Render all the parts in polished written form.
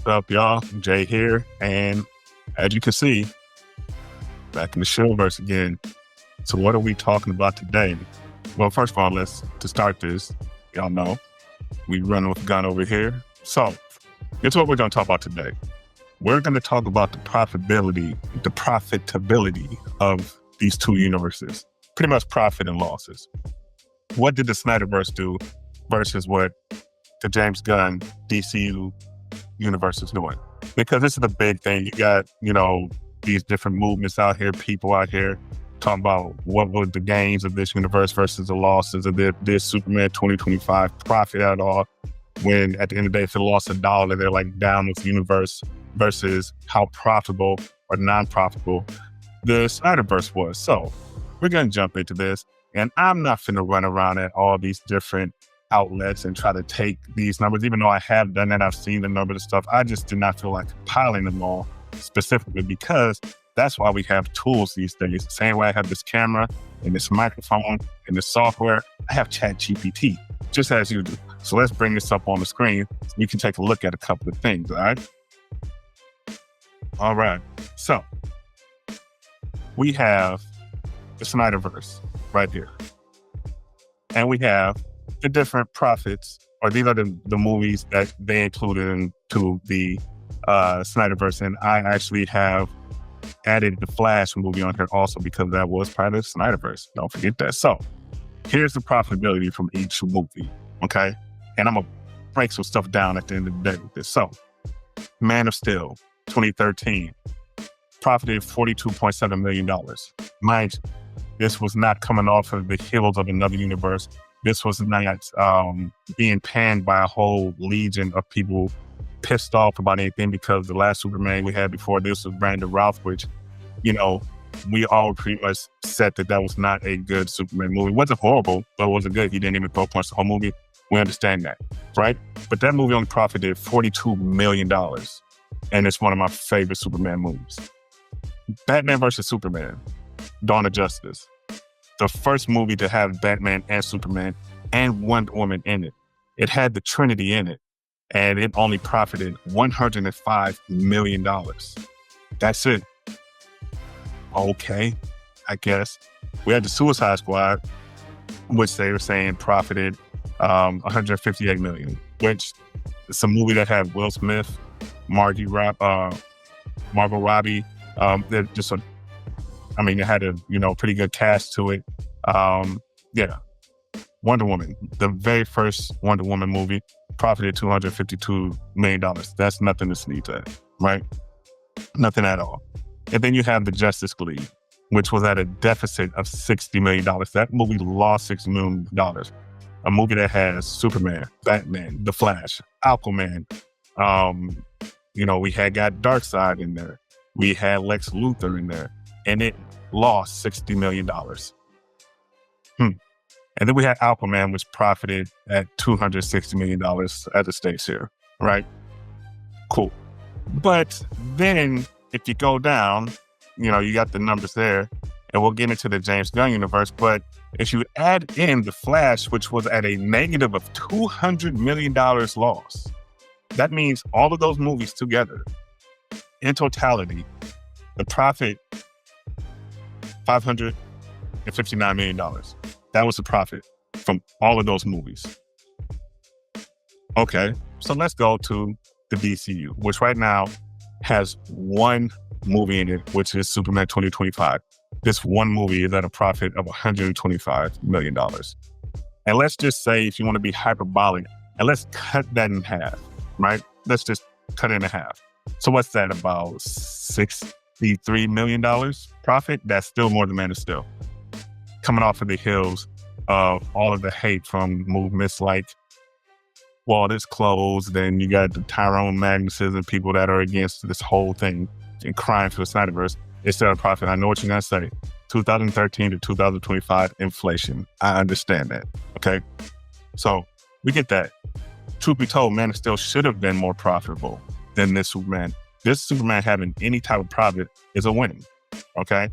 up, y'all? Jay here, and as you can see, back in the Shillverse again. So what are we talking about today? Well, first of all, to start this, y'all know, we run with Gunn over here. So here's what we're going to talk about today. We're going to talk about the profitability of these two universes, pretty much profit and losses. What did the Snyderverse do versus what the James Gunn DCU universe is doing? Because this is the big thing. You got, these different movements out here, people out here talking about what were the gains of this universe versus the losses of this Superman 2025 profit at all. When at the end of the day, if they lost $1, they're like down with the universe versus how profitable or non-profitable the Snyderverse was. So we're going to jump into this, and I'm not finna run around at all these different outlets and try to take these numbers, even though I have done that. I've seen the numbers and stuff. I just did not feel like compiling them all specifically, because that's why we have tools these days. The same way I have this camera and this microphone and this software, I have ChatGPT, just as you do. So let's bring this up on the screen so you can take a look at a couple of things, all right? All right, so we have the Snyderverse right here. And we have the different profits, or these are the movies that they included into the Snyderverse. And I actually have added the Flash movie on here also because that was part of the Snyderverse. Don't forget that. So here's the profitability from each movie, okay? And I'm going to break some stuff down at the end of the day with this. So Man of Steel, 2013, profited $42.7 million. Mind you, this was not coming off of the heels of another universe. This was not being panned by a whole legion of people pissed off about anything, because the last Superman we had before this was Brandon Routh, which, we all pretty much said that was not a good Superman movie. It wasn't horrible, but it wasn't good. He didn't even throw punch the whole movie. We understand that, right? But that movie only profited $42 million. And it's one of my favorite Superman movies. Batman vs. Superman, Dawn of Justice. The first movie to have Batman and Superman and Wonder Woman in it. It had the Trinity in it, and it only profited $105 million. That's it. Okay, I guess. We had the Suicide Squad, which they were saying profited $158 million, which is a movie that had Will Smith, Margot Robbie. It had a pretty good cast to it. Wonder Woman, the very first Wonder Woman movie, profited $252 million. That's nothing to sneeze at, right? Nothing at all. And then you have the Justice League, which was at a deficit of $60 million. That movie lost $6 million. A movie that has Superman, Batman, The Flash, Aquaman. We had got Darkseid in there. We had Lex Luthor in there, and it lost $60 million. And then we had Aquaman, which profited at $260 million at the stakes here, right? Cool. But then if you go down, you got the numbers there, and we'll get into the James Gunn universe. But if you add in The Flash, which was at a negative of $200 million loss, that means all of those movies together, in totality, the profit, $559 million. That was the profit from all of those movies. Okay, so let's go to the DCU, which right now has one movie in it, which is Superman 2025. This one movie is at a profit of $125 million. And let's just say, if you want to be hyperbolic, and let's cut that in half, right? Let's just cut it in half. So what's that, about $63 million profit? That's still more than Man of Steel. Coming off of the heels of all of the hate from movements like Wall is Closed, then you got the Tyrone Magnuses and people that are against this whole thing and crying for the Snyderverse. It's still a profit. I know what you're going to say. 2013 to 2025 inflation. I understand that. Okay. So we get that. Truth be told, Man of Steel should have been more profitable than this Superman. This Superman having any type of profit is a win. Okay.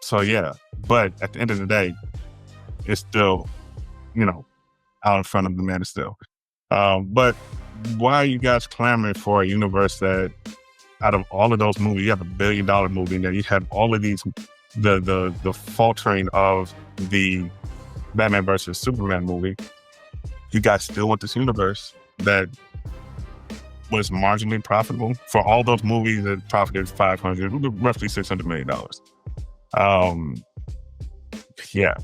So yeah, but at the end of the day, it's still, out in front of the Man of Steel. But why are you guys clamoring for a universe that, out of all of those movies, you have $1 billion movie, and then you have all of these, the faltering of the Batman versus Superman movie. You guys still want this universe that was marginally profitable for all those movies that profited roughly $600 million. Yeah,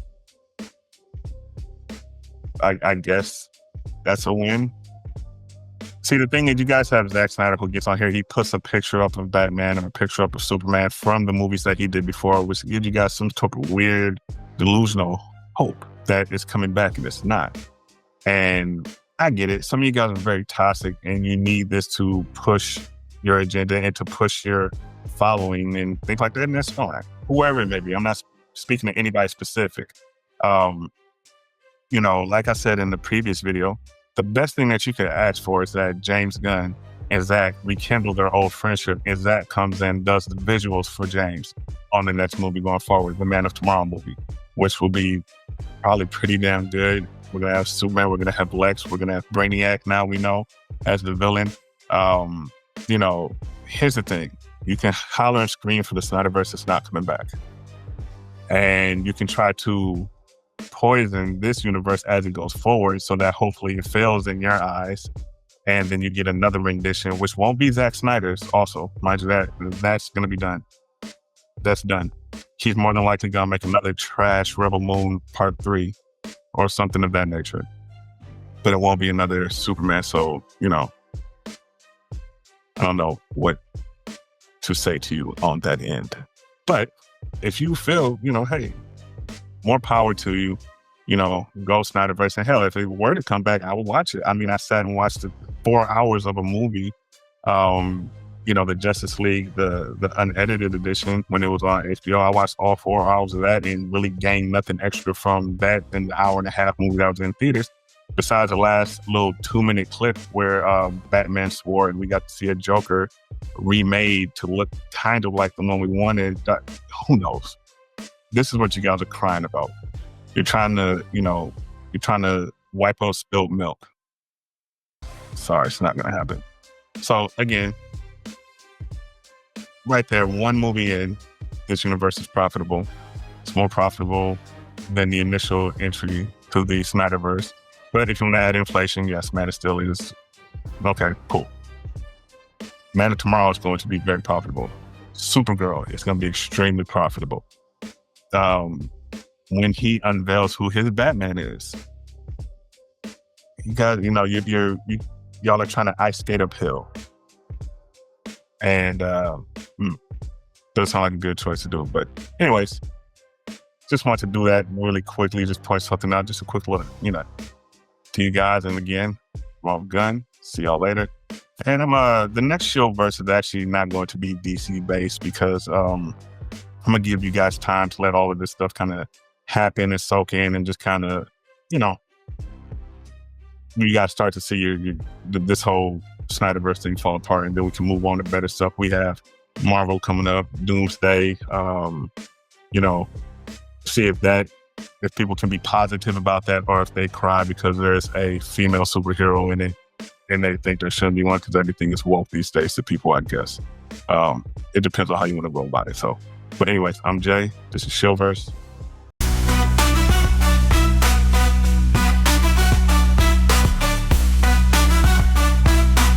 I guess that's a win. See, the thing is, you guys have Zack Snyder who gets on here. He puts a picture up of Batman and a picture up of Superman from the movies that he did before, which gives you guys some type of weird, delusional hope that it's coming back, and it's not. And I get it. Some of you guys are very toxic, and you need this to push your agenda and to push your following and things like that. And that's fine. Whoever it may be. I'm not speaking to anybody specific. Like I said in the previous video, the best thing that you could ask for is that James Gunn and Zack rekindle their old friendship, and Zack comes in and does the visuals for James on the next movie going forward, the Man of Tomorrow movie, which will be probably pretty damn good. We're going to have Superman, we're going to have Lex, we're going to have Brainiac now we know as the villain. Here's the thing. You can holler and scream for the Snyderverse, it's not coming back. And you can try to poison this universe as it goes forward so that hopefully it fails in your eyes, and then you get another rendition, which won't be Zack Snyder's also. Mind you, that's going to be done. That's done. He's more than likely going to make another trash Rebel Moon Part 3 or something of that nature. But it won't be another Superman, so, I don't know what to say to you on that end. But if you feel, hey, more power to you, go Snyderverse. And hell, if it were to come back, I would watch it. I mean, I sat and watched 4 hours of a movie, the Justice League, the unedited edition when it was on HBO. I watched all 4 hours of that and really gained nothing extra from that in the hour and a half movie that was in theaters. Besides the last little 2-minute clip where Batman swore and we got to see a Joker remade to look kind of like the one we wanted. Who knows? This is what you guys are crying about. You're trying to wipe out spilled milk. Sorry, it's not going to happen. So again, right there, one movie in, this universe is profitable. It's more profitable than the initial entry to the Snyderverse. But if you want to add inflation, yes, Man of Steel is okay, cool. Man of Tomorrow is going to be very profitable. Supergirl is going to be extremely profitable. When he unveils who his Batman is, you got, y'all are trying to ice skate uphill, and doesn't sound like a good choice to do. But anyways, just want to do that really quickly. Just point something out. Just a quick look, to you guys. And again, Rob Gunn. See y'all later. And the next Shillverse is actually not going to be DC based because I'm gonna give you guys time to let all of this stuff kind of happen and soak in, and just kind of, you guys start to see this whole Snyderverse thing fall apart, and then we can move on to better stuff. We have Marvel coming up, Doomsday. See if people can be positive about that, or if they cry because there's a female superhero in it and they think there shouldn't be one, because everything is woke these days to people, I guess. It depends on how you want to go about it. So, but anyways, I'm Jay. This is Shillverse.